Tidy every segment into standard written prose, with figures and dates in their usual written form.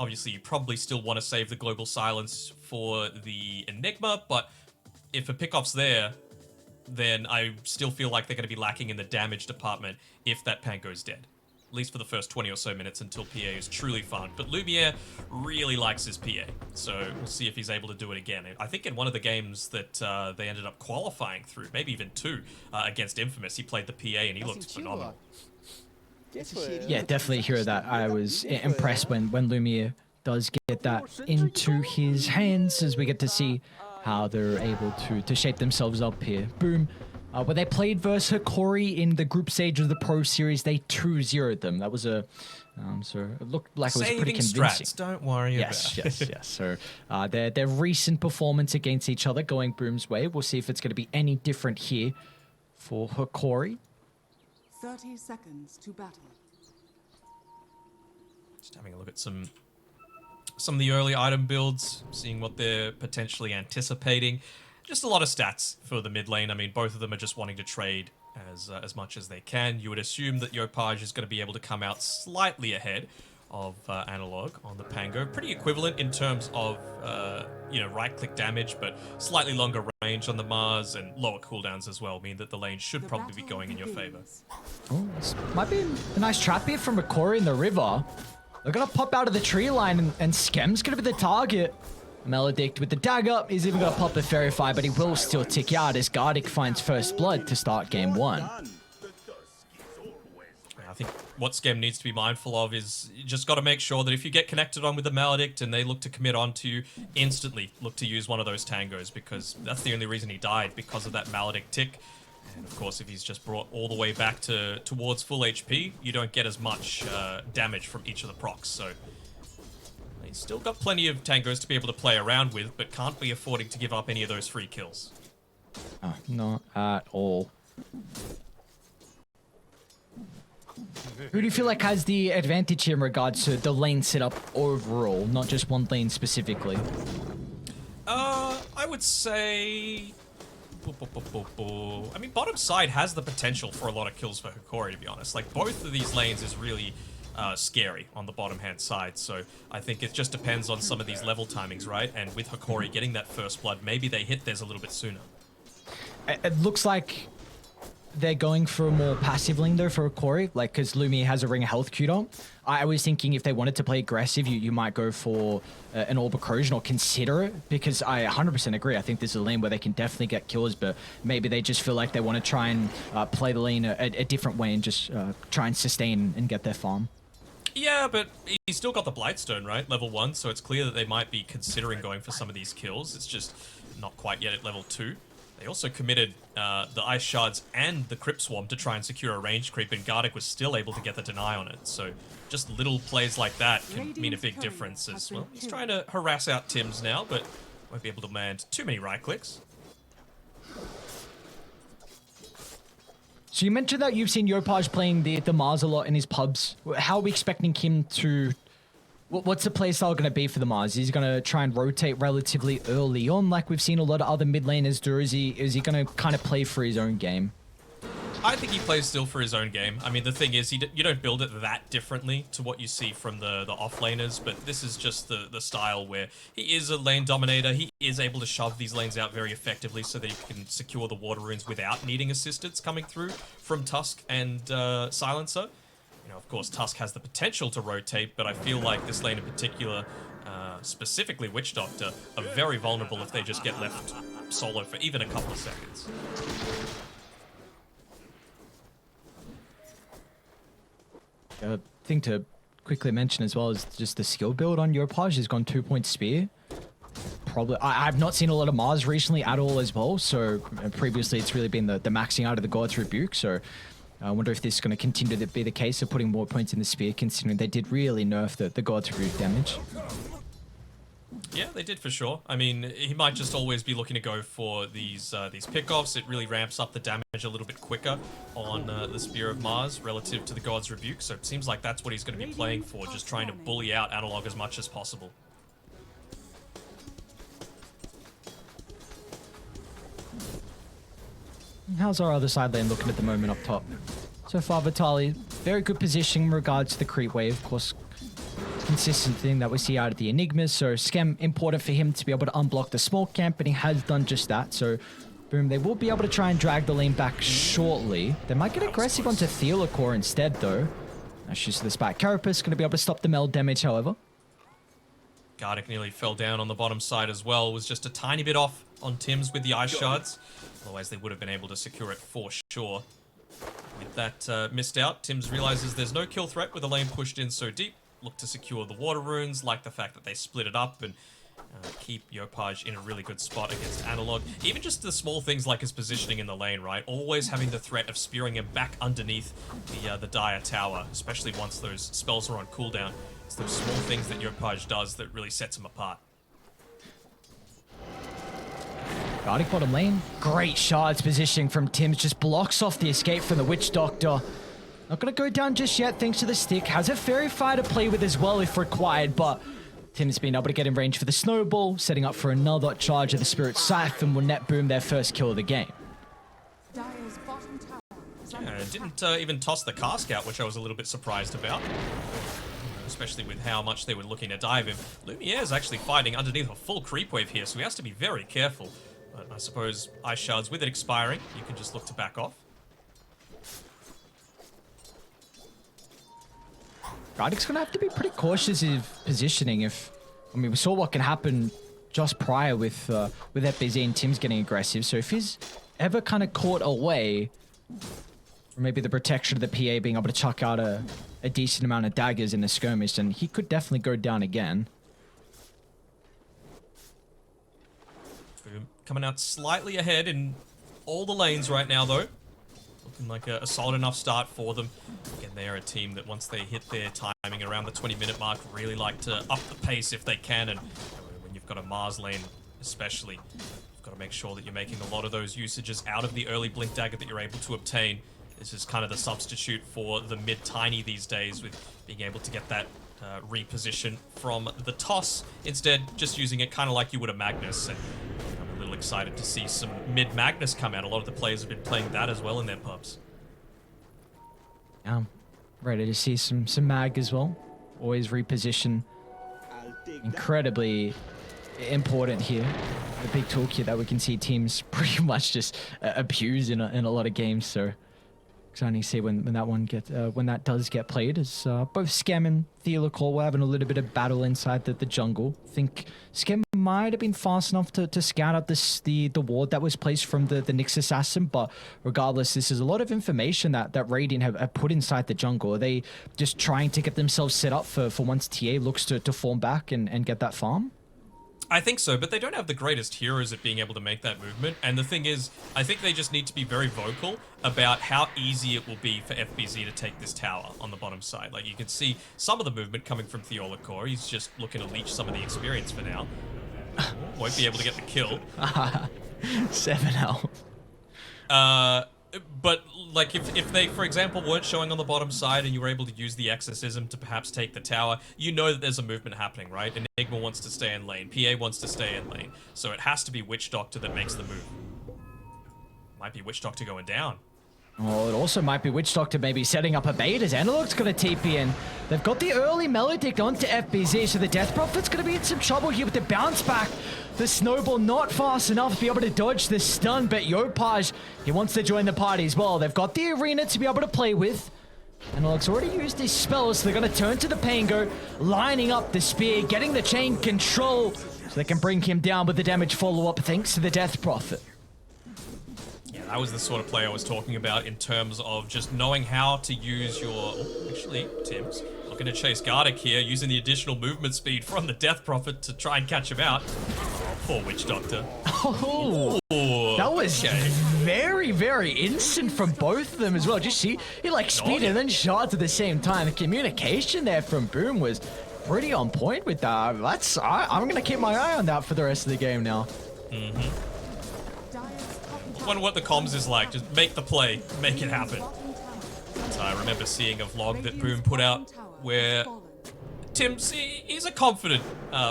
Obviously, you probably still want to save the Global Silence for the Enigma, but if a pickoff's there, then I still feel like they're going to be lacking in the damage department if that Pango's dead. At least for the first 20 or so minutes until PA is truly farmed. But Lumiere really likes his PA, so we'll see if he's able to do it again. I think in one of the games that they ended up qualifying through, maybe even two, against Infamous, he played the PA and he looked phenomenal. Yeah, definitely hear that. I was impressed when Lumiere does get that into his hands, as we get to see how they're able to shape themselves up here. Boom. When they played versus Hokori in the group stage of the Pro Series, they 2-0'd them. That was a... so it looked like it was pretty convincing. Strats, don't worry about it. Yes. So their recent performance against each other going Boom's way. We'll see if it's going to be any different here for Hokori. 30 seconds to battle. Just having a look at some of the early item builds, seeing what they're potentially anticipating. Just a lot of stats for the mid lane. I mean, both of them are just wanting to trade as much as they can. You would assume that Yopaj is going to be able to come out slightly ahead of Analog on the Pango. Pretty equivalent in terms of, right-click damage, but slightly longer range on the Mars and lower cooldowns as well, mean that the lane should probably be going in your favor. Oh, this might be a nice trap here from Hokori in the river. They're going to pop out of the tree line, and Skem's going to be the target. Maledict with the dagger is even going to pop the Fairy Fire, but he will still tick out as Gardic finds first blood to start game one. I think what Skem needs to be mindful of is you just got to make sure that if you get connected on with the Maledict and they look to commit onto you, instantly look to use one of those tangos, because that's the only reason he died, because of that Maledict tick. And of course, if he's just brought all the way back towards full HP, you don't get as much damage from each of the procs. So he's still got plenty of tangos to be able to play around with, but can't be affording to give up any of those free kills. Not at all. Who do you feel like has the advantage here in regards to the lane setup overall, not just one lane specifically? I would say... I mean, bottom side has the potential for a lot of kills for Hokori, to be honest. Like, both of these lanes is really scary on the bottom hand side, so I think it just depends on some of these level timings, right? And with Hokori getting that first blood, maybe they hit theirs a little bit sooner. It looks like they're going for a more passive lane though for Hokori, like, because Lumi has a ring of health queued up. I was thinking if they wanted to play aggressive, you might go for an Orb Corrosion or consider it, because I 100% agree. I think this is a lane where they can definitely get kills, but maybe they just feel like they want to try and play the lane a different way and just try and sustain and get their farm. Yeah, but he's still got the Blightstone, right? Level 1, so it's clear that they might be considering going for some of these kills. It's just not quite yet at level 2. They also committed the Ice Shards and the Crypt Swarm to try and secure a range creep, and Gardic was still able to get the deny on it. So just little plays like that can mean a big difference as well. He's trying to harass out Tims now, but won't be able to land too many right clicks. So you mentioned that you've seen Yopaj playing the Mars a lot in his pubs. How are we expecting him to... What's the play style going to be for the Mars? Is he going to try and rotate relatively early on like we've seen a lot of other mid laners do? Is he going to kind of play for his own game? I think he plays still for his own game. I mean, the thing is, you don't build it that differently to what you see from the off-laners, but this is just the style where he is a lane dominator. He is able to shove these lanes out very effectively so that he can secure the water runes without needing assistance coming through from Tusk and Silencer. You know, of course, Tusk has the potential to rotate, but I feel like this lane in particular, specifically Witch Doctor, are very vulnerable if they just get left solo for even a couple of seconds. Thing to quickly mention as well is just the skill build on Yopaj has gone 2-point spear. Probably, I've not seen a lot of Mars recently at all as well, so previously it's really been the maxing out of the God's Rebuke, so I wonder if this is going to continue to be the case of putting more points in the spear, considering they did really nerf the God's Rebuke damage. Yeah, they did for sure. I mean, he might just always be looking to go for these pickoffs. It really ramps up the damage a little bit quicker on the Spear of Mars relative to the God's Rebuke, so it seems like that's what he's going to be playing for, just trying to bully out Analog as much as possible. How's our other side lane looking at the moment up top? So far, Vitaly, very good position in regards to the creep wave. Of course, consistent thing that we see out of the Enigmas. So Scam, important for him to be able to unblock the smoke camp, and he has done just that. So boom, they will be able to try and drag the lane back shortly. They might get aggressive onto Theolacor instead, though. She's the Spike Carapace, going to be able to stop the meld damage, however. Gardic nearly fell down on the bottom side as well. Was just a tiny bit off on Tim's with the ice shards. Otherwise, they would have been able to secure it for sure. With that missed out, Tim's realizes there's no kill threat with the lane pushed in so deep. Look to secure the water runes, like the fact that they split it up and keep Yopaj in a really good spot against Analog. Even just the small things like his positioning in the lane, right? Always having the threat of spearing him back underneath the Dire Tower, especially once those spells are on cooldown. It's those small things that Yopaj does that really sets him apart. Gardic bottom lane. Great shards positioning from Tim's. Just blocks off the escape from the Witch Doctor. Not going to go down just yet thanks to the stick. Has a Fairy Fire to play with as well if required, but Tim's been able to get in range for the Snowball, setting up for another charge of the Spirit Scythe, and will net boom their first kill of the game. Didn't even toss the cask out, which I was a little bit surprised about. Especially with how much they were looking to dive him. Lumiere is actually fighting underneath a full creep wave here, so he has to be very careful. But I suppose Ice Shards, with it expiring, you can just look to back off. Gardic's going to have to be pretty cautious of positioning I mean, we saw what can happen just prior with FBZ and Tim's getting aggressive. So if he's ever kind of caught away, or maybe the protection of the PA being able to chuck out a decent amount of daggers in the skirmish, then he could definitely go down again. Boom. Coming out slightly ahead in all the lanes right now, though. Looking like a solid enough start for them. Again, they're a team that once they hit their timing around the 20-minute mark, really like to up the pace if they can. And when you've got a Mars lane, especially, you've got to make sure that you're making a lot of those usages out of the early Blink Dagger that you're able to obtain. This is kind of the substitute for the mid-tiny these days, with being able to get that reposition from the toss. Instead, just using it kind of like you would a Magnus. And I'm a little excited to see some mid-Magnus come out. A lot of the players have been playing that as well in their pubs. Ready to see some mag as well. Always reposition. Incredibly important here. The big toolkit that we can see teams pretty much just abuse in a lot of games. So exciting to see when that does get played. As both Scam and Theolacor were having a little bit of battle inside the jungle. I think Scam might have been fast enough to scout out the ward that was placed from the Nyx Assassin, but regardless, this is a lot of information that Radiant have put inside the jungle. Are they just trying to get themselves set up for once TA looks to form back and get that farm? I think so, but they don't have the greatest heroes at being able to make that movement. And the thing is, I think they just need to be very vocal about how easy it will be for FBZ to take this tower on the bottom side. Like, you can see some of the movement coming from Theolacor. He's just looking to leech some of the experience for now. Won't be able to get the kill. 7 health. But, like, if they, for example, weren't showing on the bottom side and you were able to use the exorcism to perhaps take the tower, you know that there's a movement happening, right? Enigma wants to stay in lane. PA wants to stay in lane. So it has to be Witch Doctor that makes the move. Might be Witch Doctor going down. Oh, it also might be Witch Doctor maybe setting up a bait as Analog's going to TP in. They've got the early Melodic onto FBZ, so the Death Prophet's going to be in some trouble here with the bounce back. The Snowball not fast enough to be able to dodge the stun, but Yopaj, he wants to join the party as well. They've got the arena to be able to play with. Analog's already used his spells, so they're going to turn to the Pango, lining up the spear, getting the chain control, so they can bring him down with the damage follow-up thanks to the Death Prophet. That was the sort of play I was talking about in terms of just knowing how to use your... Oh, actually, Tim's looking to chase Gardic here, using the additional movement speed from the Death Prophet to try and catch him out. Oh, poor Witch Doctor. Oh, ooh, that was very, very instant from both of them as well. Just see, he like speed and then shards at the same time. The communication there from Boom was pretty on point with that. I'm going to keep my eye on that for the rest of the game now. Mm-hmm. I wonder what the comms is like. Just make the play, make it happen. So I remember seeing a vlog that Boom put out where Tim's, he's a confident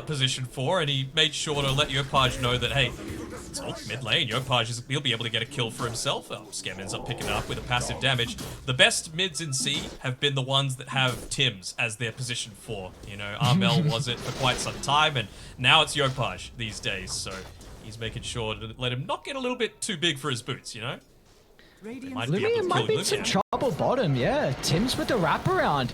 position 4, and he made sure to let Yopaj know that, hey, Oh, mid lane, Yopaj, he'll be able to get a kill for himself. Oh, Scam ends up picking it up with a passive damage. The best mids in C have been the ones that have Tims as their position 4. You know, Armel was it for quite some time, and now it's Yopaj these days, so he's making sure to let him not get a little bit too big for his boots, you know? Lumia might be in some trouble bottom, yeah. Tim's with the wraparound.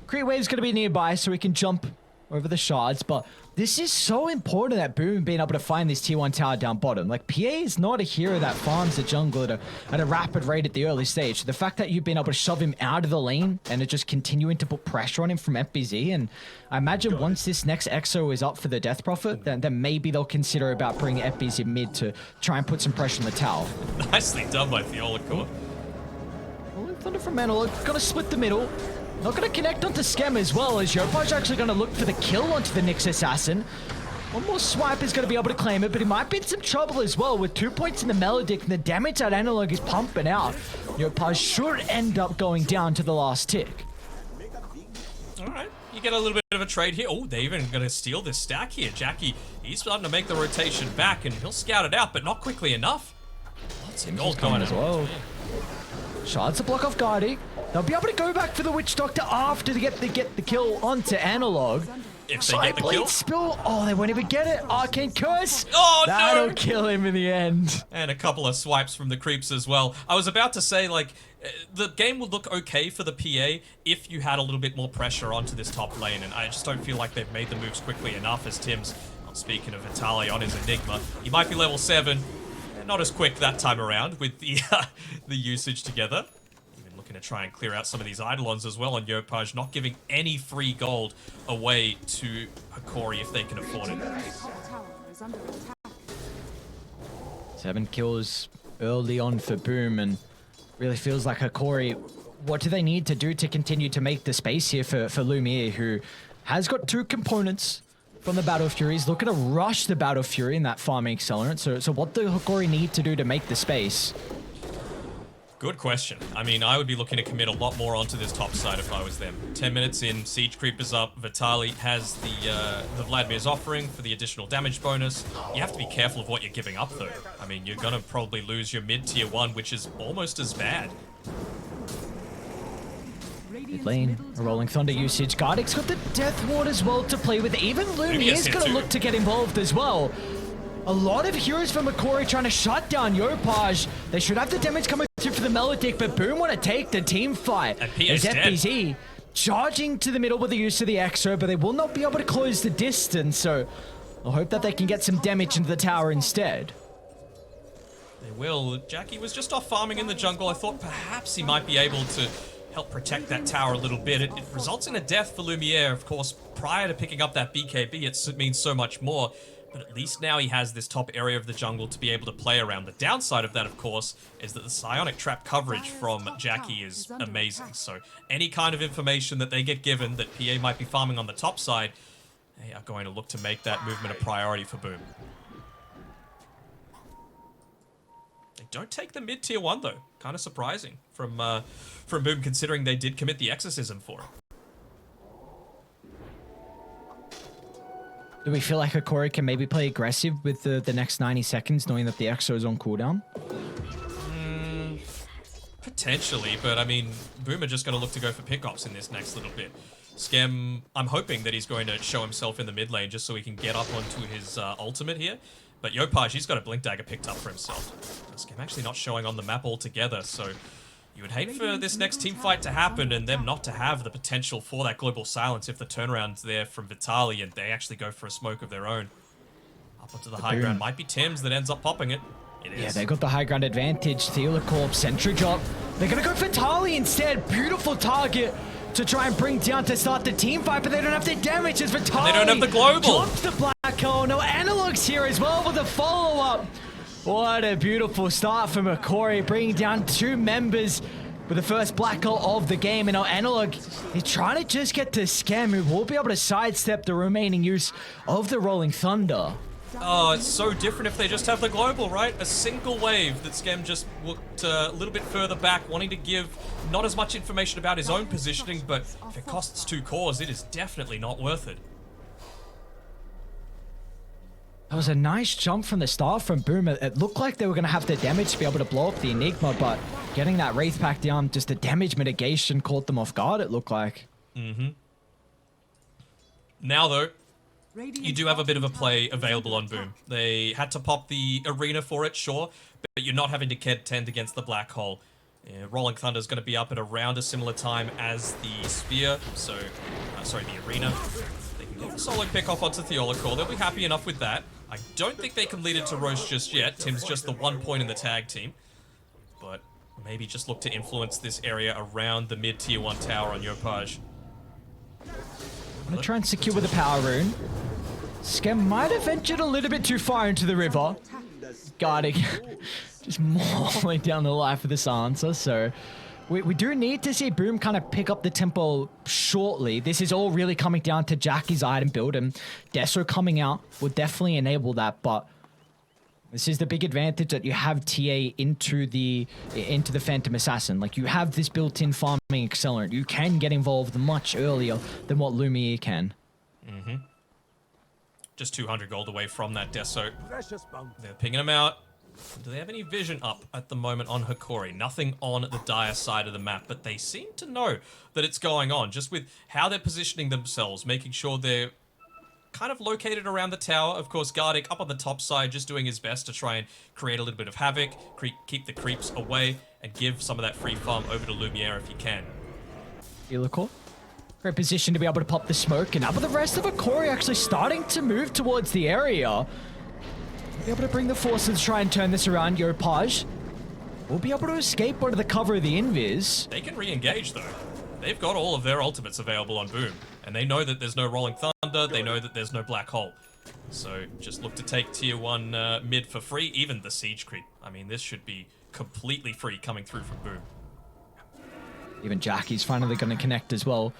Creep Wave's going to be nearby so we can jump over the shards, but this is so important that Boom being able to find this tier 1 tower down bottom. Like, PA is not a hero that farms the jungle at a rapid rate at the early stage. The fact that you've been able to shove him out of the lane and it just continuing to put pressure on him from FBZ, and I imagine once this next EXO is up for the Death Prophet, then maybe they'll consider about bringing FBZ mid to try and put some pressure on the tower. Nicely done by Theolacor. Rolling Thunder from Analog, gonna split the middle. Not going to connect onto Scam as well, as Yopaj actually going to look for the kill onto the Nyx Assassin. One more swipe is going to be able to claim it, but he might be in some trouble as well with 2 points in the Melodic, and the damage that Analog is pumping out. Yopaj should end up going down to the last tick. Alright, you get a little bit of a trade here. Oh, they're even going to steal this stack here. Jackie, he's starting to make the rotation back, and he'll scout it out, but not quickly enough. Lots of gold coming as well. Shards to block off Guardy. They'll be able to go back for the Witch Doctor after they get the kill onto Analog. If they get the kill. Spill. Oh, they won't even get it. Arcane Curse. Oh, That'll no. kill him in the end. And a couple of swipes from the creeps as well. I was about to say, like, the game would look okay for the PA if you had a little bit more pressure onto this top lane, and I just don't feel like they've made the moves quickly enough as Tim's, speaking of Vitaly on his Enigma, he might be level 7. Not as quick that time around with the usage together. Even looking to try and clear out some of these Eidolons as well on Yopaj, not giving any free gold away to Hokori if they can afford it. 7 kills early on for Boom, and really feels like Hokori, what do they need to do to continue to make the space here for Lumiere, who has got 2 components from the Battle Furies, looking to rush the Battle Fury in that farming accelerant. So what do Hokori need to do to make the space? Good question. I mean, I would be looking to commit a lot more onto this top side if I was them. 10 minutes in, Siege Creepers up, Vitaly has the Vladimir's offering for the additional damage bonus. You have to be careful of what you're giving up though. I mean, you're gonna probably lose your mid tier 1, which is almost as bad. Mid lane, a Rolling Thunder usage. Gardick's got the Death Ward as well to play with. Even Lumiere's going to look to get involved as well. A lot of heroes from Hokori trying to shut down Yopaj. They should have the damage coming through for the Melodic, but Boom want to take the team fight. As FBZ charging to the middle with the use of the Exo, but they will not be able to close the distance, so I'll hope that they can get some damage into the tower instead. They will. Jackie was just off farming in the jungle. I thought perhaps he might be able to help protect that tower a little bit. It results in a death for Lumiere, of course. Prior to picking up that BKB, it means so much more. But at least now he has this top area of the jungle to be able to play around. The downside of that, of course, is that the psionic trap coverage from Jackie is amazing. So any kind of information that they get given that PA might be farming on the top side, they are going to look to make that movement a priority for Boom. They don't take the mid tier 1 though. Kind of surprising from Boom, considering they did commit the exorcism for it. Do we feel like Hokori can maybe play aggressive with the next 90 seconds, knowing that the Exo is on cooldown? Potentially, but I mean, Boom are just going to look to go for pickups in this next little bit. Skem, I'm hoping that he's going to show himself in the mid lane just so he can get up onto his ultimate here. But Yopaj, he's got a Blink Dagger picked up for himself. Skem actually not showing on the map altogether, so you would hate for this next team fight to happen and them not to have the potential for that global silence if the turnaround's there from Vitaly and they actually go for a smoke of their own. Up onto the high ground. Might be Tim's that ends up popping it. It is. Yeah, they got the high ground advantage. Theolacorp, Sentry drop. They're going to go for Tali instead. Beautiful target to try and bring down to start the team fight, but they don't have the damage as Vitaly. They don't have the global. Drops the black hole. No, Analog's here as well with a follow-up. What a beautiful start from Hokori, bringing down 2 members with the first black hole of the game. And now Analog is trying to just get to Scam, who will be able to sidestep the remaining use of the Rolling Thunder. Oh, it's so different if they just have the global, right? A single wave that Scam just looked a little bit further back, wanting to give not as much information about his own positioning, but if it costs 2 cores, it is definitely not worth it. That was a nice jump from the start from Boom. It looked like they were going to have the damage to be able to blow up the Enigma, but getting that Wraith pack down, just the damage mitigation caught them off guard, it looked like. Now, though, you do have a bit of a play available on Boom. They had to pop the arena for it, sure, but you're not having to contend against the Black Hole. Yeah, Rolling Thunder is going to be up at around a similar time as the Sphere, so, sorry, the arena. They can get the solo pick off onto Theolicore. They'll be happy enough with that. I don't think they can lead it to Roche just yet. Tim's just the 1 point in the tag team. But maybe just look to influence this area around the mid-tier 1 tower on Yopaj. I'm going to try and secure with the power rune. Skem might have ventured a little bit too far into the river. Guarding, just mauling down the life of this answer. So we do need to see Boom kind of pick up the tempo shortly. This is all really coming down to Jackie's item build, and Deso coming out will definitely enable that. But this is the big advantage that you have TA into the Phantom Assassin. Like, you have this built-in farming accelerant. You can get involved much earlier than what Lumiere can. Just 200 gold away from that Deso. They're pinging him out. Do they have any vision up at the moment on Hokori? Nothing on the dire side of the map, but they seem to know that it's going on, just with how they're positioning themselves, making sure they're kind of located around the tower. Of course, Gardic up on the top side, just doing his best to try and create a little bit of havoc, keep the creeps away, and give some of that free farm over to Lumiere if he can. Helical. Great position to be able to pop the smoke, and now with the rest of Hokori actually starting to move towards the area. Be able to bring the forces to try and turn this around. Yopaj will be able to escape under the cover of the invis. They can re-engage though. They've got all of their ultimates available on Boom, and they know that there's no Rolling Thunder, they know that there's no Black Hole. So just look to take tier 1 mid for free, even the siege creep. I mean, this should be completely free coming through from Boom. Even Jackie's finally going to connect as well.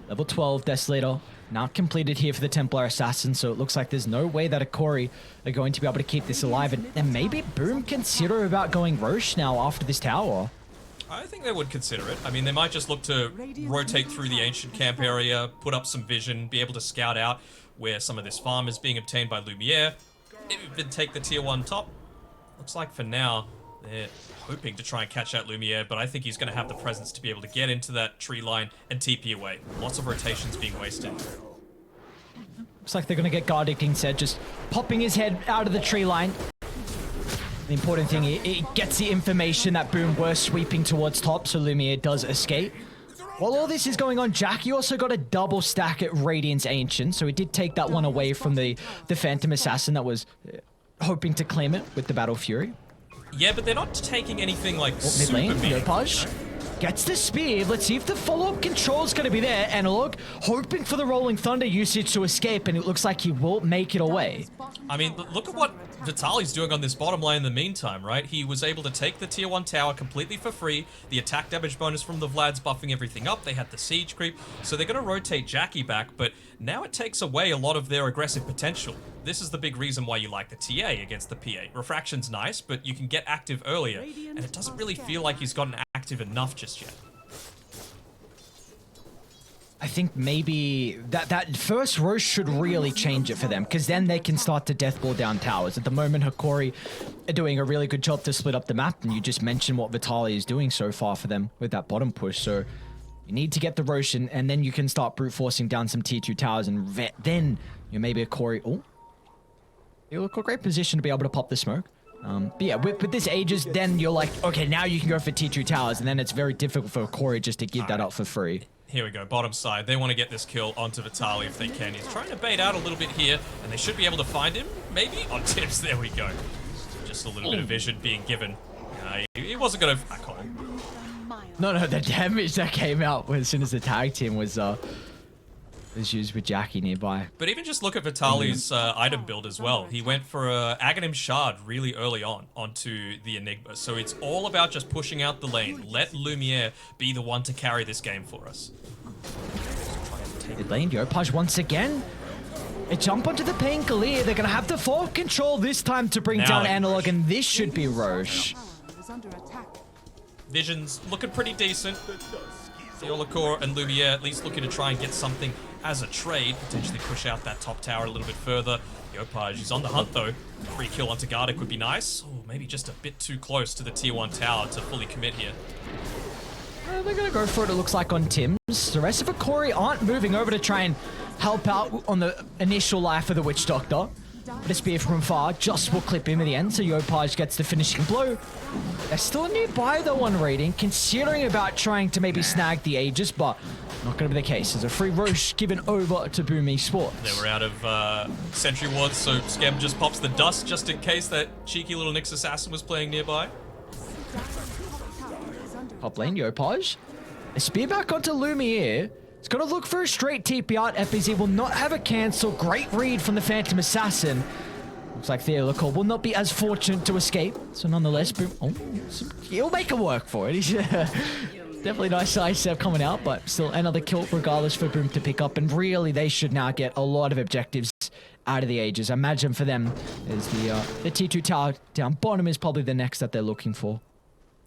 Level 12 Desolator not completed here for the Templar Assassin, so it looks like there's no way that Hokori are going to be able to keep this alive, and maybe Boom consider about going Roche now after this tower. I think they would consider it. I mean, they might just look to rotate through the ancient camp area, put up some vision, be able to scout out where some of this farm is being obtained by Lumiere, even take the tier 1 top. Looks like for now, they're hoping to try and catch out Lumiere, but I think he's going to have the presence to be able to get into that tree line and TP away. Lots of rotations being wasted. Looks like they're going to get Gardic instead, just popping his head out of the tree line. The important thing, it gets the information that Boom were sweeping towards top, so Lumiere does escape. While all this is going on, Jackie also got a double stack at Radiance Ancient, so he did take that one away from the Phantom Assassin that was hoping to claim it with the Battle Fury. Yeah, but they're not taking anything like Mid super lane, big. Yopaj gets the spear. Let's see if the follow-up control's going to be there. Analog hoping for the Rolling Thunder usage to escape, and it looks like he will make it away. I mean, look at what Vitaly's doing on this bottom lane in the meantime, right? He was able to take the tier 1 tower completely for free. The attack damage bonus from the Vlad's buffing everything up. They had the siege creep, so they're going to rotate Jackie back, but now it takes away a lot of their aggressive potential. This is the big reason why you like the TA against the PA. Refraction's nice, but you can get active earlier, and it doesn't really feel like he's gotten active enough just yet. I think maybe that first Roche should really change it for them, because then they can start to deathball down towers. At the moment, Hokori are doing a really good job to split up the map, and you just mentioned what Vitaly is doing so far for them with that bottom push. So you need to get the Roche, and then you can start brute forcing down some tier 2 towers, and then you maybe Hokori. Oh, you look a great position to be able to pop the smoke. But yeah, with this Aegis, then you're like, okay, now you can go for tier 2 towers, and then it's very difficult for Hokori just to give that up for free. Here we go, bottom side. They want to get this kill onto Vitaly if they can. He's trying to bait out a little bit here, and they should be able to find him, maybe? On tips, there we go. Just a little bit of vision being given. He wasn't going to... No, the damage that came out as soon as the tag team was used with Jackie nearby. But even just look at Vitaly's item build as well. He went for a Aghanim Shard really early on onto the Enigma. So it's all about just pushing out the lane. Let Lumiere be the one to carry this game for us. Mid lane, Yopaj once again. A jump onto the Painkiller. They're going to have to full control this time to bring down Analog, and this should be Roche. Vision's looking pretty decent. Theolacor and Lumiere at least looking to try and get something as a trade, potentially push out that top tower a little bit further. Yopaj is on the hunt though. Free kill onto Gardic would be nice. Oh, maybe just a bit too close to the tier 1 tower to fully commit here. They're going to go for it, it looks like, on Tim's. The rest of Hokori aren't moving over to try and help out on the initial life of the Witch Doctor. But a spear from far just will clip him at the end, so Yopaj gets the finishing blow. They're still nearby though on raiding, considering about trying to maybe snag the Aegis, but not going to be the case. There's a free Roche given over to BetBoom Esports. They were out of sentry wards, so Scam just pops the dust just in case that cheeky little Nyx assassin was playing nearby. Top lane, Yopaj. A spear back onto Lumiere. It's going to look for a straight TP out. FBZ will not have a cancel. Great read from the Phantom Assassin. Looks like Theolacor will not be as fortunate to escape. So nonetheless, Boom. Oh, he'll make it work for it. He's definitely nice side step coming out, but still another kill regardless for Boom to pick up. And really, they should now get a lot of objectives out of the Aegis. I imagine for them, is the T2 tower down bottom is probably the next that they're looking for.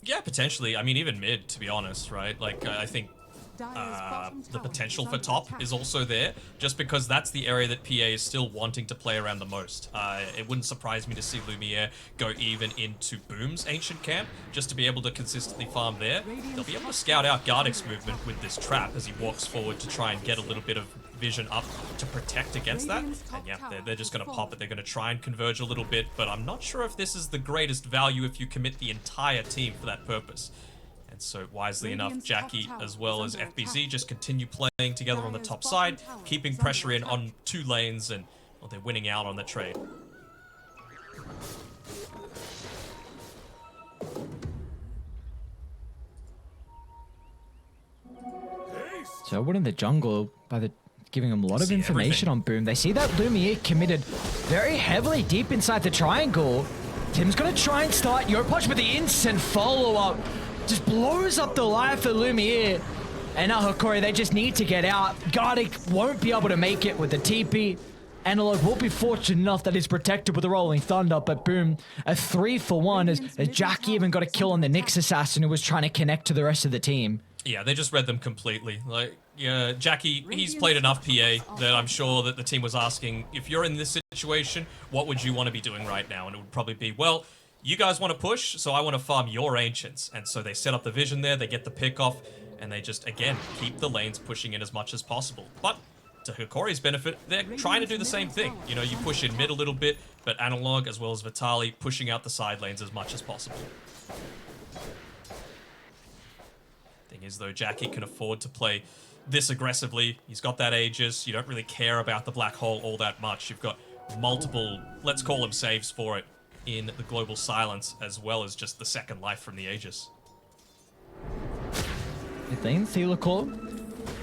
Yeah, potentially. I mean, even mid, to be honest, right? Like, I think the potential for top is also there, just because that's the area that PA is still wanting to play around the most. It wouldn't surprise me to see Lumiere go even into Boom's ancient camp, just to be able to consistently farm there. They'll be able to scout out Gardic's movement with this trap as he walks forward to try and get a little bit of vision up to protect against that. And yeah, they're just going to pop it. They're going to try and converge a little bit, but I'm not sure if this is the greatest value if you commit the entire team for that purpose. And so, wisely enough, Jackie as well as FBZ just continue playing together on the top side, keeping pressure in on 2 lanes, and well, they're winning out on the trade. So one in the jungle, giving them a lot of information on Boom. They see that Lumiere committed very heavily deep inside the triangle. Tim's going to try and start Yopaj, but the instant follow-up just blows up the life of Lumiere. And now Hokori, they just need to get out. Gardic won't be able to make it with the TP. Analog will be fortunate enough that he's protected with the Rolling Thunder, but Boom, a 3-for-1 as Jackie even got a kill on the Nyx assassin who was trying to connect to the rest of the team. Yeah, they just read them completely. Like, yeah, Jackie, he's played enough PA that I'm sure that the team was asking, if you're in this situation, what would you want to be doing right now? And it would probably be, well, you guys want to push, so I want to farm your ancients. And so they set up the vision there, they get the pick off, and they just, again, keep the lanes pushing in as much as possible. But to Hokori's benefit, they're trying to do the same thing. You know, you push in mid a little bit, but Analog as well as Vitali pushing out the side lanes as much as possible. Thing is, though, Jackie can afford to play this aggressively. He's got that Aegis. You don't really care about the black hole all that much. You've got multiple, let's call them saves for it, in the global silence, as well as just the second life from the Aegis. Theolacor,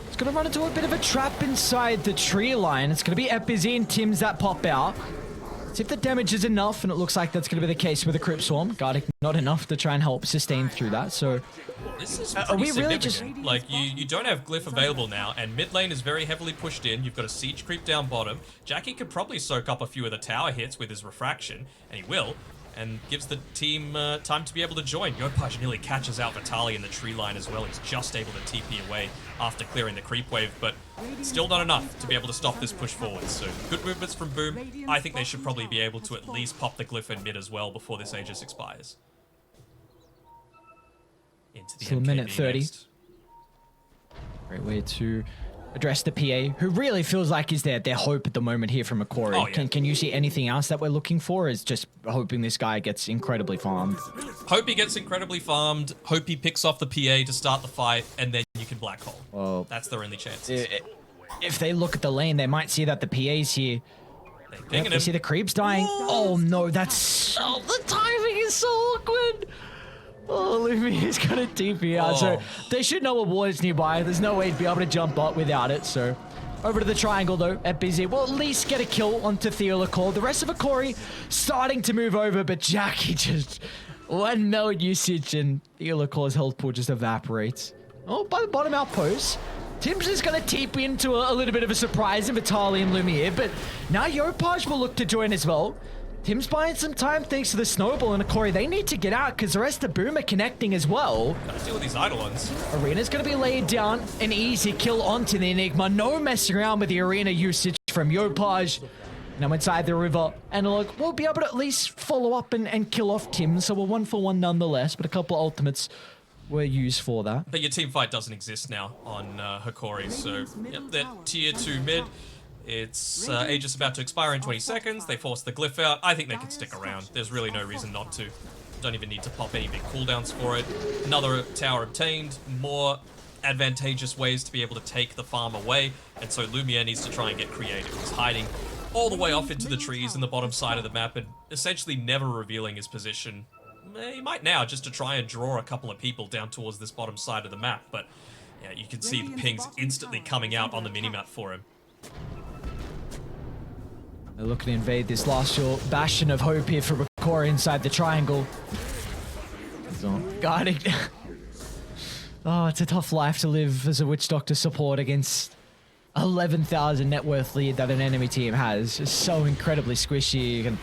it's going to run into a bit of a trap inside the tree line. It's going to be FBZ and Tims that pop out. See if the damage is enough, and it looks like that's going to be the case with the Crypt Swarm. Gardic not enough to try and help sustain through that, so... This is pretty significant. Like, you don't have Glyph available now, and mid lane is very heavily pushed in. You've got a siege creep down bottom. Jackie could probably soak up a few of the tower hits with his refraction, and he will, and gives the team time to be able to join. Yopaj nearly catches out Vitali in the tree line as well. He's just able to TP away after clearing the creep wave, but still not enough to be able to stop this push forward. So good movements from Boom. I think they should probably be able to at least pop the Glyph in mid as well before this Aegis expires. Into the Still a minute 30. Next. Great way to address the PA, who really feels like is their hope at the moment here from Hokori. Oh, yeah. Can you see anything else that we're looking for? Is just hoping this guy gets incredibly farmed. Hope he gets incredibly farmed. Hope he picks off the PA to start the fight, and then you can black hole. Well, that's their only chances. If they look at the lane, they might see that the PA's here. They see the creeps dying. Oh no, that's the timing is so awkward. Oh, Lumiere's got a TP out, so they should know a ward is nearby. There's no way to be able to jump up without it, so... Over to the triangle, though, at BZ. Will at least get a kill onto Theolacor. The rest of Hokori starting to move over, but Jackie just... One meld usage, and Theolacor's health pool just evaporates. Oh, by the bottom outpost. Tim's just going to TP into a little bit of a surprise in Vitali and Lumiere, but now Yopaj will look to join as well. Tim's buying some time thanks to the snowball, and Hokori, they need to get out because the rest of Boom are connecting as well. Gotta deal with these Eidolons. Arena's going to be laid down. An easy kill onto the Enigma. No messing around with the arena usage from Yopaj. Now inside the river, Analog will be able to at least follow up and kill off Tim, so we're 1-for-1 nonetheless, but a couple of ultimates were used for that. But your team fight doesn't exist now on Hokori, so yep, that tier 2 mid. It's Aegis about to expire in 20 seconds. They force the glyph out. I think they can stick around. There's really no reason not to. Don't even need to pop any big cooldowns for it. Another tower obtained. More advantageous ways to be able to take the farm away. And so Lumiere needs to try and get creative. He's hiding all the way off into the trees in the bottom side of the map and essentially never revealing his position. He might now, just to try and draw a couple of people down towards this bottom side of the map. But yeah, you can see the pings instantly coming out on the minimap for him. They're looking to invade this last short bastion of hope here for Hokori inside the triangle. Guarding. Oh, it's a tough life to live as a Witch Doctor support against 11,000 net worth lead that an enemy team has. It's so incredibly squishy, and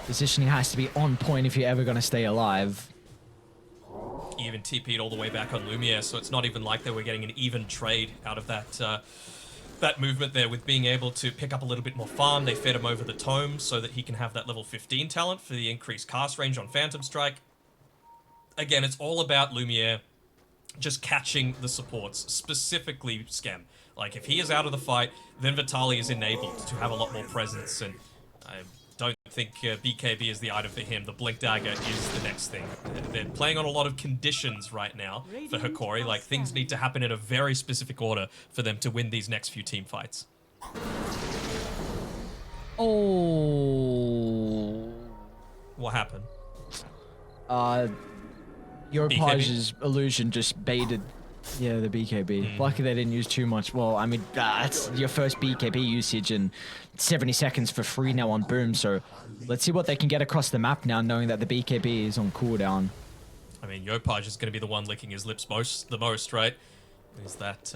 positioning has to be on point if you're ever going to stay alive. He even TP'd all the way back on Lumiere, so it's not even like they were getting an even trade out of that that movement there with being able to pick up a little bit more farm. They fed him over the tome so that he can have that level 15 talent for the increased cast range on Phantom Strike. Again, it's all about Lumiere just catching the supports, specifically Scam. Like, if he is out of the fight, then Vitali is enabled to have a lot more presence, and I don't think BKB is the item for him. The Blink Dagger is the next thing. They're playing on a lot of conditions right now for Hokori. Like, things need to happen in a very specific order for them to win these next few team fights. Oh. What happened? Yopaj's illusion just baited, yeah, the BKB. Lucky they didn't use too much. Well, I mean, that's your first BKB usage in 70 seconds for free now on Boom, so let's see what they can get across the map now, knowing that the BKB is on cooldown. I mean, Yopaj is going to be the one licking his lips the most, right? Is that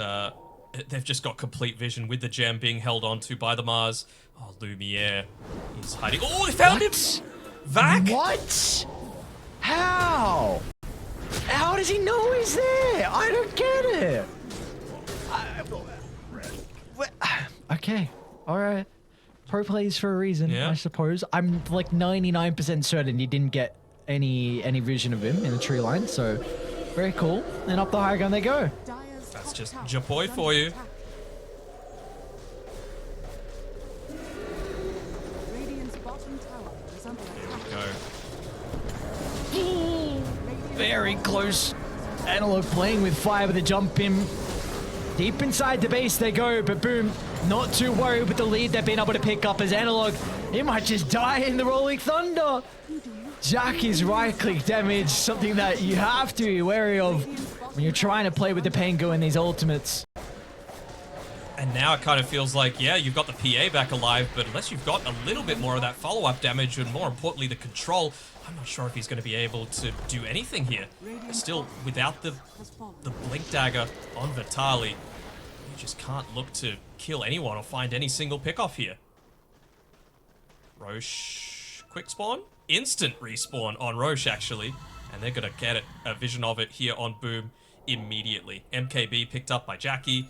they've just got complete vision with the gem being held onto by the Mars. Oh, Lumiere, he's hiding. Oh, they found him! Vac? What? How? How does he know he's there? I don't get it. Okay, all right. Pro plays for a reason, yeah. I suppose. I'm like 99% certain he didn't get any vision of him in the tree line, so very cool. And up the high ground they go. That's just Japoy for you. Here we go. Very close. Analog playing with fire with a jump in. Deep inside the base they go, but Boom, not too worried with the lead they've been able to pick up as Analog. He might just die in the Rolling Thunder. Jackie's right click damage, something that you have to be wary of when you're trying to play with the Pengu in these ultimates. And now it kind of feels like, yeah, you've got the PA back alive, but unless you've got a little bit more of that follow-up damage and more importantly the control, I'm not sure if he's going to be able to do anything here. Still, without the Blink Dagger on Vitali, you just can't look to kill anyone or find any single pick-off here. Roche, quick spawn? Instant respawn on Roche, actually. And they're going to get a vision of it here on Boom immediately. MKB picked up by Jackie.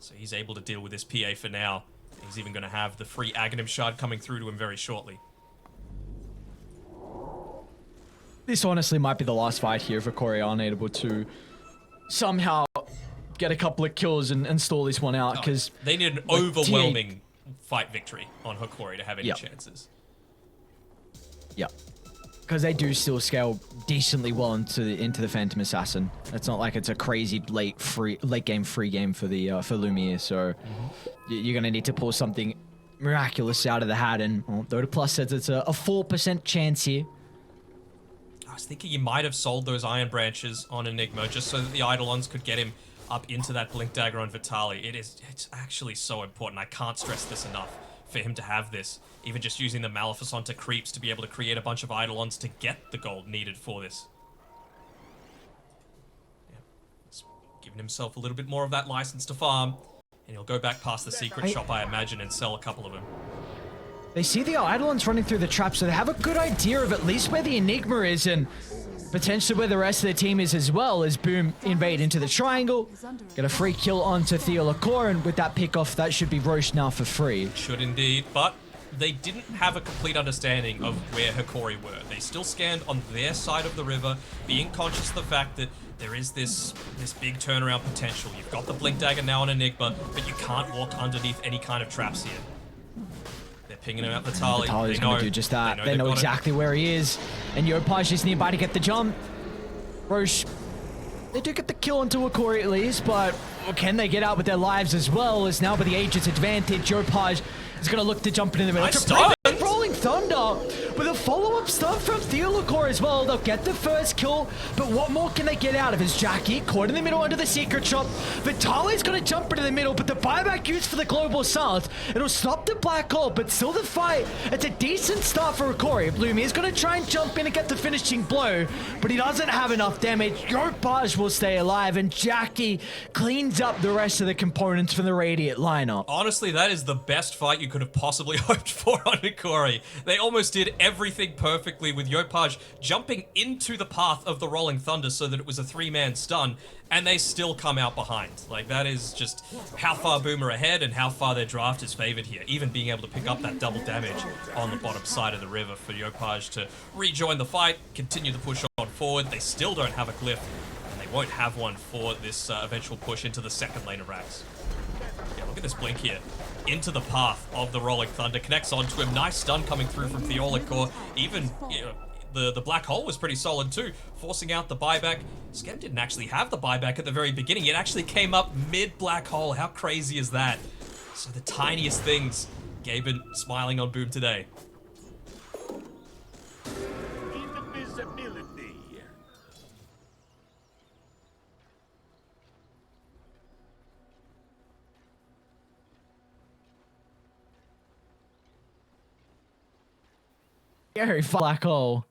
So he's able to deal with this PA for now. He's even going to have the free Aghanim Shard coming through to him very shortly. This honestly might be the last fight here for Hokori, unable to somehow get a couple of kills and stall this one out, because they need an overwhelming fight victory on Hokori to have any chances. Yeah. Because they do still scale decently well into the Phantom Assassin. It's not like it's a crazy late game free game for the for Lumiere. So you're gonna need to pull something miraculous out of the hat. And Dota Plus says it's a 4% chance here. I was thinking you might have sold those Iron Branches on Enigma just so that the Eidolons could get him up into that Blink Dagger on Vitali. It's actually so important. I can't stress this enough for him to have this. Even just using the Maleficent to creeps to be able to create a bunch of Eidolons to get the gold needed for this. Yeah. He's giving himself a little bit more of that license to farm. And he'll go back past the secret shop, I imagine, and sell a couple of them. I, But yeah, it's giving himself a little bit more of that license to farm, and he'll go back past the secret shop, I imagine, and sell a couple of them. 'Cause he's got a lot of gold. They see the Eidolons running through the trap, so they have a good idea of at least where the Enigma is and potentially where the rest of the team is as well, as Boom invade into the triangle. Get a free kill onto Hokori, and with that pick off, that should be Roche now for free. Should indeed, but they didn't have a complete understanding of where Hokori were. They still scanned on their side of the river, being conscious of the fact that there is this big turnaround potential. You've got the Blink Dagger now on Enigma, but you can't walk underneath any kind of traps here. They're pinging him out Vitaly. Vitaly's going to do just that. They know exactly where he is. And Yopaj is nearby to get the jump. Roche, they do get the kill onto Hokori at least, but can they get out with their lives as well? As now with the Aegis advantage, Yopaj is going to look to jump into the middle. Nice stun. Rolling Thunder with a follow-up stun from Hokori as well. They'll get the first kill, but what more can they get out of his Jackie? Caught in the middle under the secret shop. Vitaly's going to jump into the middle, but the buyback used for the global south, it'll stop the black hole, but still the fight. It's a decent start for Hokori. Lumi is going to try and jump in and get the finishing blow, but he doesn't have enough damage. Yopaj will stay alive, and Jackie cleans up the rest of the components from the Radiant lineup. Honestly, that is the best fight you could have possibly hoped for on Hokori. They almost did everything perfectly, with Yopaj jumping into the path of the Rolling Thunder so that it was a 3-man stun, and they still come out behind. Like, that is just how far Boom are ahead and how far their draft is favored here. Even being able to pick up that double damage on the bottom side of the river for Yopaj to rejoin the fight, continue the push on forward. They still don't have a glyph, and they won't have one for this eventual push into the second lane of Rax. Yeah, look at this blink here. Into the path of the Rolling Thunder, connects onto him. Nice stun coming through from Hokori. Even, you know, the black hole was pretty solid too, forcing out the buyback. Skem didn't actually have the buyback at the very beginning. It actually came up mid-black hole. How crazy is that? So the tiniest things. Gaimin smiling on Boom today. Invisibility. Very black hole.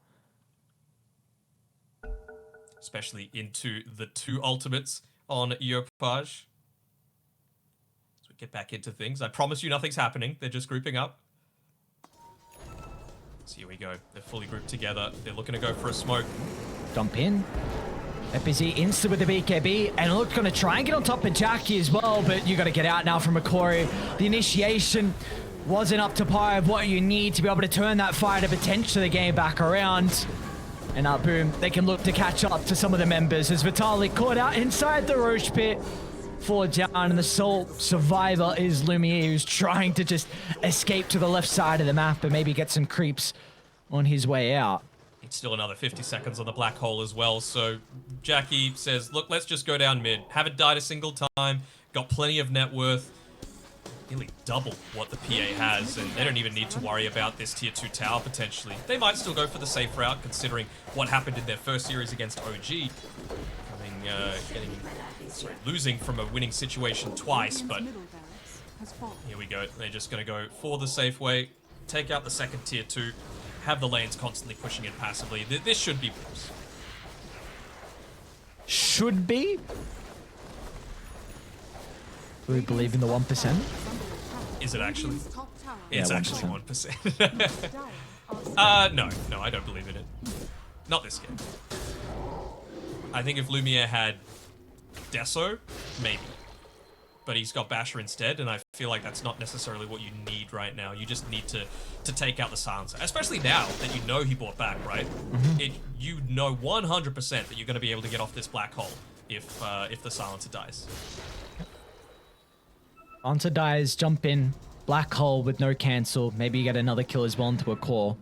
Especially into the 2 ultimates on Yopaj. As we get back into things, I promise you nothing's happening. They're just grouping up. So here we go. They're fully grouped together. They're looking to go for a smoke. Dump in. FPZ insta with the BKB, and look, gonna try and get on top of Jackie as well, but you gotta get out now from Hokori. The initiation wasn't up to par of what you need to be able to turn that fire to potentially the game back around. And now, Boom, they can look to catch up to some of the members as Vitaly caught out inside the Roche pit. Fall down, and the sole survivor is Lumiere, who's trying to just escape to the left side of the map and maybe get some creeps on his way out. It's still another 50 seconds on the black hole as well, so Jackie says, look, let's just go down mid. Haven't died a single time, got plenty of net worth. Nearly double what the PA has, and they don't even need to worry about this tier 2 tower potentially. They might still go for the safe route, considering what happened in their first series against OG. Losing from a winning situation twice, but here we go. They're just going to go for the safe way, take out the second tier 2, have the lanes constantly pushing it passively. This should be Boom's. Should be? Do we believe in the 1%? Is it actually? It's Yeah, actually 1%. No, I don't believe in it. Not this game. I think if Lumiere had Deso, maybe. But he's got Basher instead, and I feel like that's not necessarily what you need right now. You just need to take out the silencer. Especially now that you know he bought back, right? You know 100% that you're going to be able to get off this black hole if the silencer dies. Silencer dies, jump in, black hole with no cancel. Maybe you get another kill as well into a core.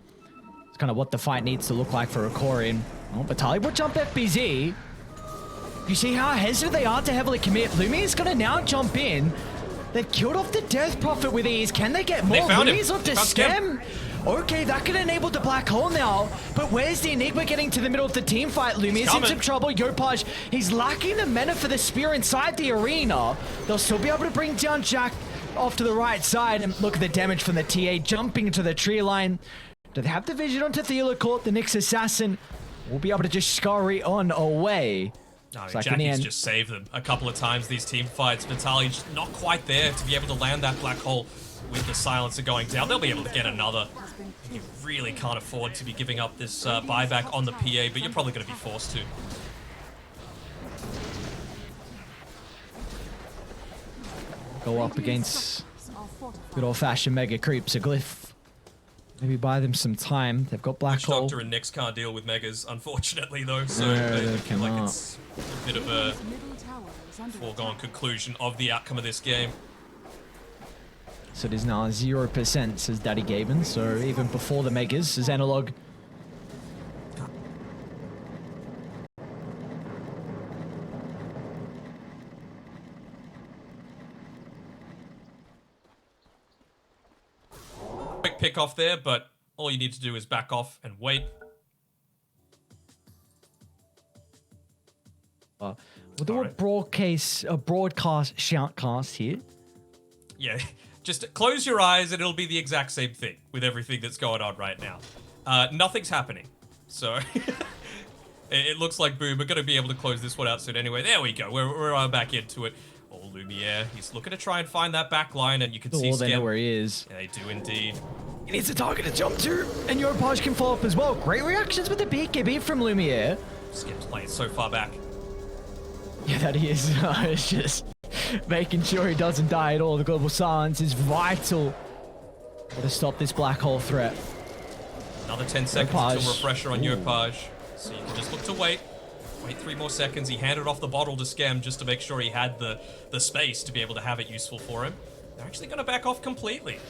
It's kind of what the fight needs to look like for Hokori. Oh, Vitaly will jump FBZ. You see how hesitant they are to heavily commit. Lumi's gonna now jump in. They've killed off the Death Prophet with ease. Can they get more? Lumi's onto Skem. Okay, that could enable the black hole now. But where's the Enigma getting to the middle of the team fight? Lumi's in some trouble. Yopaj, he's lacking the mana for the spear inside the arena. They'll still be able to bring down Jack off to the right side. And look at the damage from the TA jumping into the tree line. Do they have the vision onto Hokori? The Nyx Assassin will be able to just scurry on away. No, Jackie's just saved them a couple of times these team fights. Vitaly just not quite there to be able to land that black hole. with the silencer going down, they'll be able to get another. You really can't afford to be giving up this buyback on the PA, but you're probably going to be forced to. Go up against good old-fashioned mega creeps, a glyph. Maybe buy them some time. They've got Black Hole. Doctor and Nyx can't deal with megas, unfortunately, though. So they I feel like cannot. it's a bit of a foregone conclusion of the outcome of this game. So it is now 0%, says Daddy Gaimin. So even before the megas, says Analog. Quick pick off there, but all you need to do is back off and wait. We'll do a broadcast shoutcast here. Yeah, just close your eyes and it'll be the exact same thing with everything that's going on right now. Nothing's happening. So it looks like Boom are going to be able to close this one out soon anyway. There we go. We're back into it. Oh, Lumiere. He's looking to try and find that back line, and you can see They know Scam. where he is. Yeah, they do indeed. He needs a target to jump to, and Yopaj can follow up as well. Great reactions with the BKB from Lumiere. Scam's playing so far back. Yeah, that he is. It's just making sure he doesn't die at all. The global silence is vital to stop this black hole threat. Another 10 seconds Yopaj. until refresher on Yopaj. So you can just look to wait. Wait 3 more seconds. He handed off the bottle to Scam just to make sure he had the space to be able to have it useful for him. They're actually going to back off completely.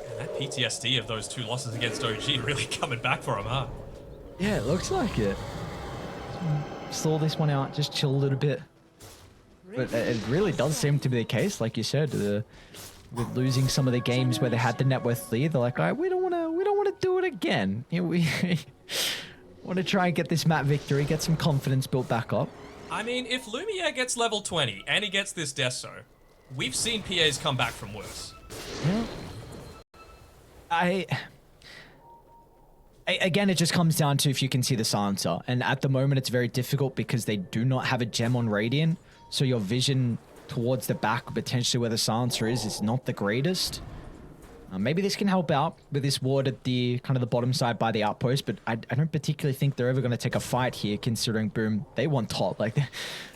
And that PTSD of those 2 losses against OG really coming back for him, huh? Yeah, it looks like it. Stall this one out, just chill a little bit. But it really does seem to be the case, like you said, with losing some of the games where they had the net worth lead. They're like, all right, we don't want to do it again. You know, we want to try and get this map victory, get some confidence built back up. I mean, if Lumiere gets level 20 and he gets this Deso, we've seen PAs come back from worse. Yeah. Again, it just comes down to if you can see the silencer. And at the moment, it's very difficult because they do not have a gem on Radiant. So your vision towards the back, potentially where the silencer is not the greatest. Maybe this can help out with this ward at the kind of the bottom side by the outpost, but I don't particularly think they're ever going to take a fight here, considering Boom, they want top. Like,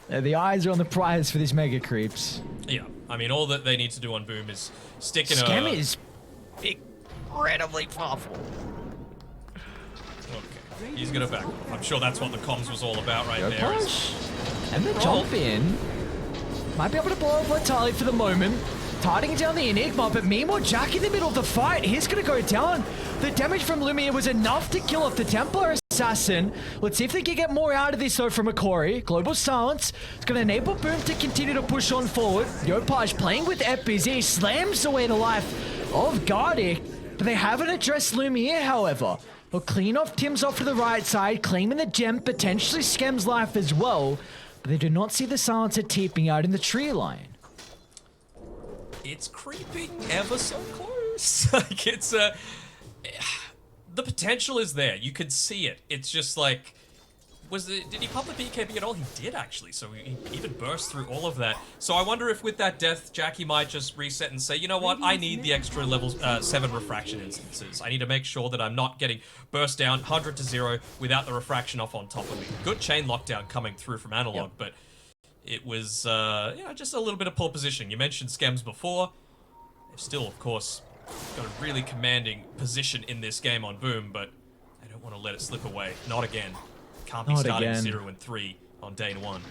the eyes are on the prize for these mega creeps. Yeah, I mean, all that they need to do on Boom is stick in Scam is incredibly powerful. Okay, he's gonna back off. I'm sure that's what the comms was all about right there. Push. And the jump in. Might be able to blow up Letali for the moment. Tiding down the Enigma, but meanwhile, Jack in the middle of the fight. He's going to go down. The damage from Lumiere was enough to kill off the Templar Assassin. Let's see if they can get more out of this, though, from Hokori. Global Silence. It's going to enable Boom to continue to push on forward. Yopaj playing with FBZ slams away the life of Gardic, but they haven't addressed Lumiere, however. They'll clean off Tim's off to the right side, claiming the gem, potentially Skem's life as well, but they do not see the Silencer teeping out in the tree line. It's creeping ever so close. Like, it's the potential is there. You could see it. It's just like, did he pop the BKB at all? He did, actually. So he even burst through all of that. So I wonder if with that death, Jackie might just reset and say, you know what? I need the extra level 7 refraction instances. I need to make sure that I'm not getting burst down 100 to 0 without the refraction off on top of me. Good chain lockdown coming through from Analog, but it was, just a little bit of poor positioning. You mentioned Skems before. They've still, of course, got a really commanding position in this game on Boom, but they don't want to let it slip away. Not again. Can't be Not starting again. 0 and 3 on day 1.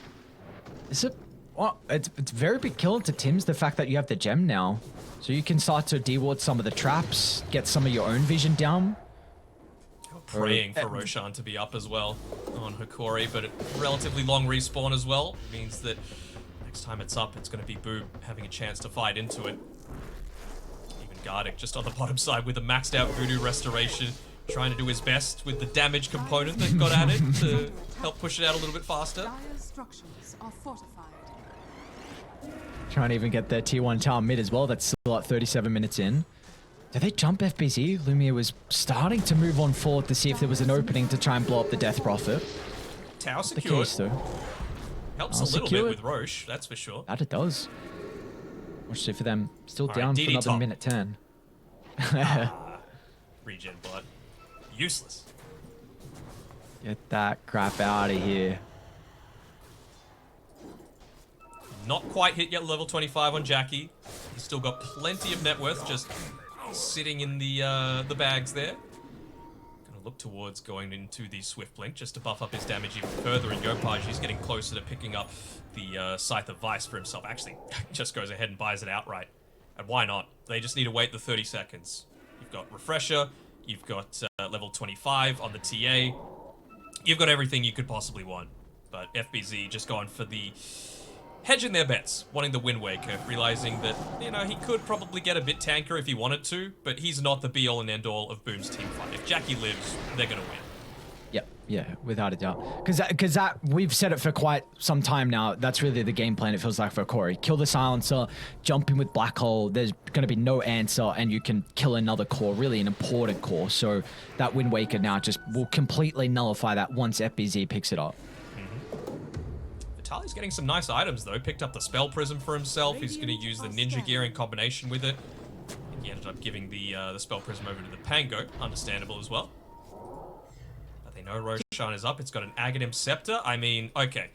It's very big kill to Tim's, the fact that you have the gem now. So you can start to deward some of the traps, get some of your own vision down. Praying for Roshan to be up as well on Hokori, but a relatively long respawn as well. Means that next time it's up, it's going to be Boom having a chance to fight into it. Even Gardic just on the bottom side with a maxed out Voodoo Restoration, trying to do his best with the damage component that got added to help push it out a little bit faster. Dire's structures are fortified. Trying to even get their tier 1 tower mid as well. That's still at 37 minutes in. Did they jump FBZ? Lumiere was starting to move on forward to see if there was an opening to try and blow up the Death Prophet. Tower The secured. case, though. Helps Tower a little secured. bit with Roche, that's for sure. That it does. Watch it for them. Still All right, down for DD another top. minute 10. Regen blood. Useless. Get that crap out of here. Not quite hit yet level 25 on Jackie. He's still got plenty of net worth just sitting in the bags there. Gonna look towards going into the Swift Blink just to buff up his damage even further. And Yopaj, he's getting closer to picking up the Scythe of Vice for himself. Actually, just goes ahead and buys it outright. And why not? They just need to wait the 30 seconds. You've got Refresher, you've got level 25 on the TA. You've got everything you could possibly want. But FBZ just going for the hedging their bets, wanting the Wind Waker, realizing that, you know, he could probably get a bit tanker if he wanted to, but he's not the be-all and end-all of Boom's team fight. If Jackie lives, they're gonna win. Yep, yeah, without a doubt. Because that we've said it for quite some time now. That's really the game plan. It feels like for Hokori. Kill the silencer, jump in with Black Hole. There's going to be no answer, and you can kill another core, really an important core. So that Wind Waker now just will completely nullify that once FBZ picks it up. Vitali's getting some nice items though. Picked up the Spell Prism for himself. He's going to use the Ninja Gear in combination with it. And he ended up giving the Spell Prism over to the Pango. Understandable as well. They know Roshan is up. It's got an Aghanim Scepter. I mean, okay.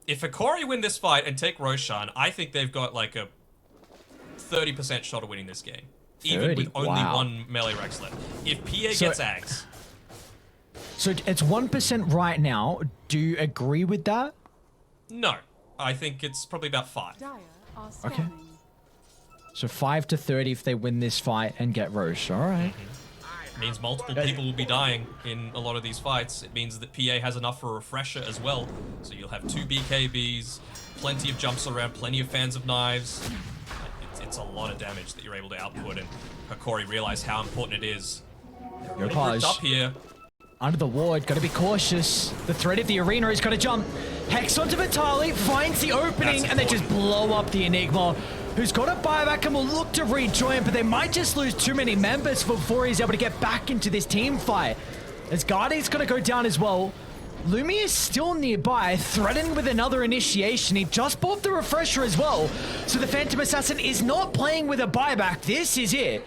If Hokori win this fight and take Roshan, I think they've got like a 30% shot of winning this game. Even with only one melee Rex left. If PA gets Ags. So it's 1% right now. Do you agree with that? No. I think it's probably about 5. Okay. So 5 to 30 if they win this fight and get Rosh. All right. Means multiple people will be dying in a lot of these fights. It means that PA has enough for a Refresher as well. So you'll have 2 BKBs, plenty of jumps around, plenty of fans of knives. It's a lot of damage that you're able to output, and Hokori realized how important it is. They're really grouped up here. Under the ward, gotta be cautious. The threat of the arena is gonna jump. Hex onto Vitali, finds the opening, and they just blow up the Enigma, who's got a buyback and will look to rejoin, but they might just lose too many members before he's able to get back into this team fight. As Guardian's gonna go down as well. Lumi is still nearby, threatened with another initiation. He just bought the Refresher as well. So the Phantom Assassin is not playing with a buyback. This is it.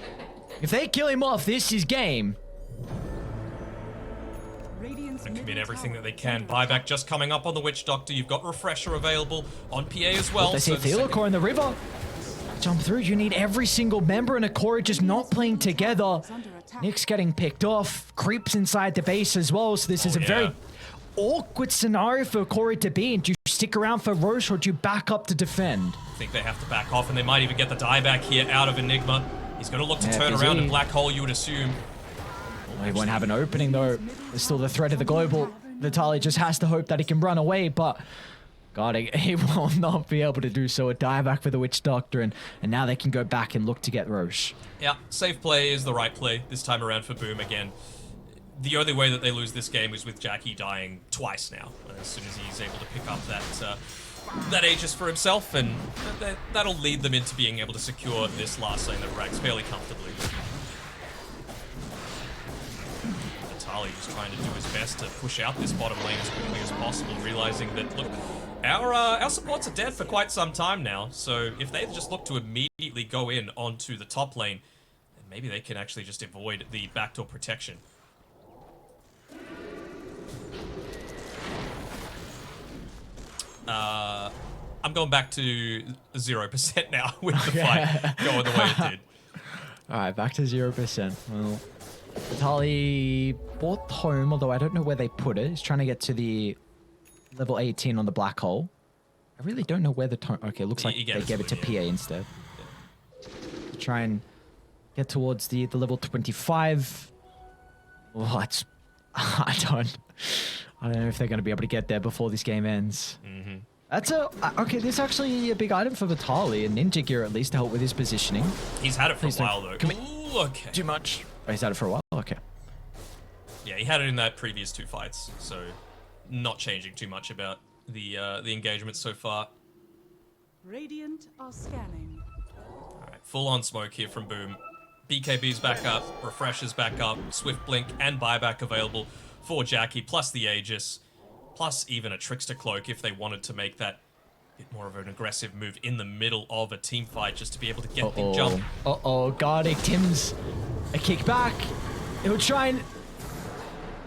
If they kill him off, this is game. And commit everything that they can. Buyback just coming up on the Witch Doctor. You've got Refresher available on PA as well. They see Theocore in the river. Jump through. You need every single member, and Hokori just not playing together. Nick's getting picked off. Creeps inside the base as well. So this is a very awkward scenario for Hokori to be in. Do you stick around for Roche, or do you back up to defend? I think they have to back off, and they might even get the dieback here out of Enigma. He's going to look to turn around and Black Hole, you would assume. He won't have an opening though. There's still the threat of the global. Vitali just has to hope that he can run away, but God, he will not be able to do so. A dieback for the Witch Doctor, and now they can go back and look to get Roche. Yeah, safe play is the right play this time around for Boom again. The only way that they lose this game is with Jackie dying twice now. As soon as he's able to pick up that Aegis for himself, and that'll lead them into being able to secure this last lane of Rags fairly comfortably. Just trying to do his best to push out this bottom lane as quickly as possible, realizing that, look, our supports are dead for quite some time now, so if they just look to immediately go in onto the top lane, then maybe they can actually just avoid the backdoor protection. I'm going back to 0% now with the fight going the way it did. Alright, back to 0%. Well, Vitali bought home, although I don't know where they put it. He's trying to get to the level 18 on the Black Hole. I really don't know where the... Okay, looks like they gave it to PA instead. Yeah. Try and get towards the level 25. What? I don't know if they're going to be able to get there before this game ends. That's okay, this is actually a big item for Vitali, a Ninja Gear at least to help with his positioning. He's had it for a while though. Ooh, okay. Too much. Oh, he's had it for a while? Okay. Yeah, he had it in that previous 2 fights, so not changing too much about the engagement so far. Radiant are scanning. Alright, full on smoke here from Boom. BKB's back up, Refresher's back up, Swift Blink and Buyback available for Jackie, plus the Aegis, plus even a Trickster Cloak if they wanted to make that bit more of an aggressive move in the middle of a team fight just to be able to get the jump. Guarding Tim's A kick back. He'll try and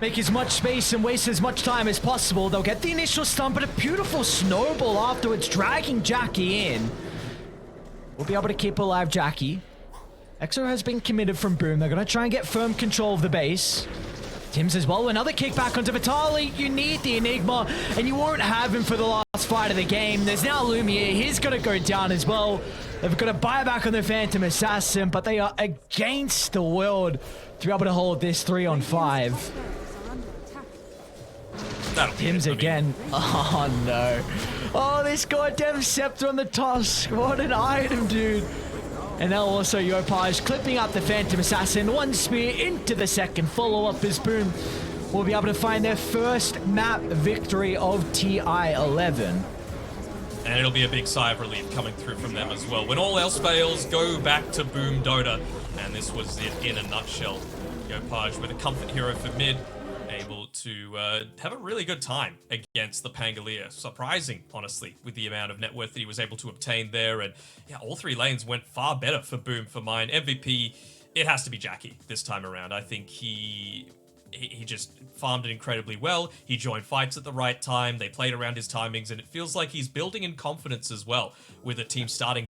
make as much space and waste as much time as possible. They'll get the initial stun, but a beautiful snowball afterwards, dragging Jackie in. We'll be able to keep alive Jackie. Exo has been committed from Boom. They're going to try and get firm control of the base. Tim's as well. Another kickback onto Vitali. You need the Enigma, and you won't have him for the last fight of the game. There's now Lumiere. He's going to go down as well. They've got to buy back on the Phantom Assassin, but they are against the world to be able to hold this 3-on-5. Tim's again. Oh, no. Oh, this goddamn scepter on the Tusk. What an item, dude. And now also Yopaj clipping up the Phantom Assassin. One spear into the second follow-up as Boom will be able to find their first map victory of TI-11. And it'll be a big sigh of relief coming through from them as well. When all else fails, go back to Boom Dota. And this was it in a nutshell. Yopaj with a comfort hero for mid, able to have a really good time against the Pangolier. Surprising, honestly, with the amount of net worth that he was able to obtain there. And yeah, all three lanes went far better for Boom for mine. MVP, it has to be Jackie this time around. I think he just farmed it incredibly well. He joined fights at the right time. They played around his timings, and it feels like he's building in confidence as well, with the team starting